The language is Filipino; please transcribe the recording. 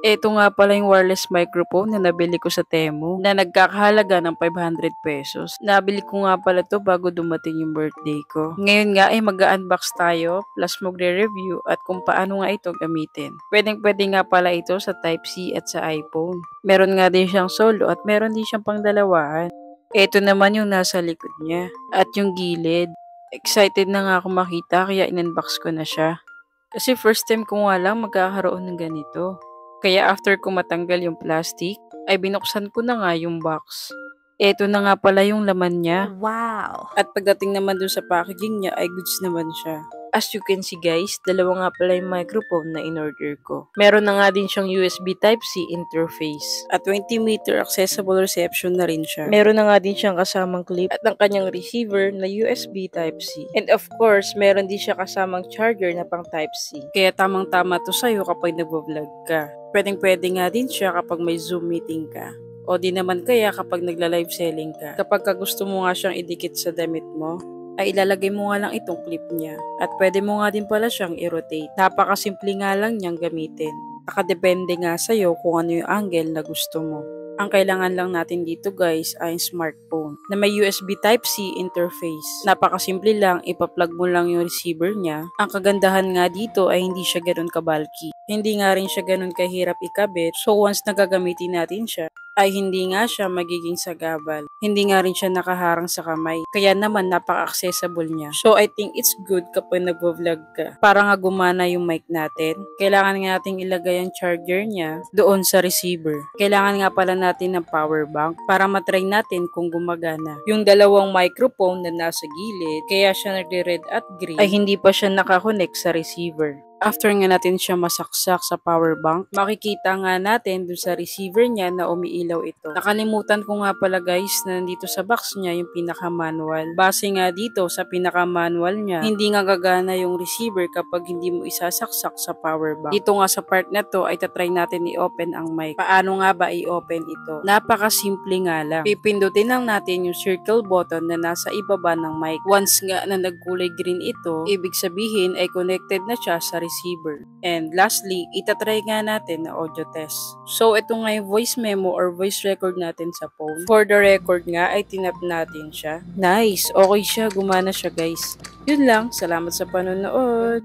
Eto nga pala yung wireless microphone na nabili ko sa Temu na nagkakahalaga ng 500 pesos. Nabili ko nga pala to bago dumating yung birthday ko. Ngayon nga ay mag-unbox tayo plus magre-review at kung paano nga ito gamitin. Pwedeng-pwede nga pala ito sa Type-C at sa iPhone. Meron nga din siyang solo at meron din siyang pangdalawahan. Eto naman yung nasa likod niya at yung gilid. Excited na nga ako makita kaya in-unbox ko na siya. Kasi first time ko nga lang magkakaroon ng ganito. Kaya after ko matanggal yung plastic, ay binuksan ko na nga yung box. Eto na nga pala yung laman niya. Wow! At pagdating naman dun sa packaging niya ay goods naman siya. As you can see guys, dalawa nga pala yung microphone na in-order ko. Meron na nga din siyang USB Type-C interface. At 20 meter accessible reception na rin siya. Meron na nga din siyang kasamang clip at ang kanyang receiver na USB Type-C. And of course, meron din siya kasamang charger na pang Type-C. Kaya tamang-tama to sa'yo kapag nagvo-vlog ka. Pwedeng-pwede nga din siya kapag may Zoom meeting ka. O di naman kaya kapag nagla-live selling ka. Kapag gusto mo nga siyang idikit sa damit mo, ay ilalagay mo nga lang itong clip niya. At pwede mo nga din pala siyang i-rotate. Napakasimple nga lang niyang gamitin. Nakadepende nga sa'yo kung ano yung angle na gusto mo. Ang kailangan lang natin dito guys ay smartphone na may USB Type-C interface. Napakasimple lang, ipa-plug mo lang yung receiver niya. Ang kagandahan nga dito ay hindi siya ganoon ka-bulky. Hindi nga rin siya ganoon kahirap ikabit. So once nagagamitin natin siya, ay hindi nga siya magiging sagabal. Hindi nga rin siya nakaharang sa kamay. Kaya naman napaka-accessible niya. So I think it's good kapag nagvo-vlog ka. Para nga gumana yung mic natin, kailangan nga nating ilagay ang charger niya doon sa receiver. Kailangan nga pala natin ng power bank para matry natin kung gumagana. Yung dalawang microphone na nasa gilid, kaya siya nagre-red at green, ay hindi pa siya nakakonect sa receiver. After nga natin siya masaksak sa power bank, makikita nga natin dun sa receiver niya na umiilaw ito. Nakalimutan ko nga pala guys na nandito sa box niya yung pinaka-manual. Base nga dito sa pinaka-manual niya, hindi nga gagana yung receiver kapag hindi mo isasaksak sa power bank. Dito nga sa part na to ay tatry natin i-open ang mic. Paano nga ba i-open ito? Napaka-simple nga lang. Pipindutin lang natin yung circle button na nasa ibaba ng mic. Once nga na nagkulay green ito, ibig sabihin ay connected na siya sa receiver. And lastly, itatry nga natin na audio test. So, ito nga yung voice memo or voice record natin sa phone. For the record nga, ay tinap natin siya. Nice! Okay siya, gumana siya guys. Yun lang, salamat sa panonood!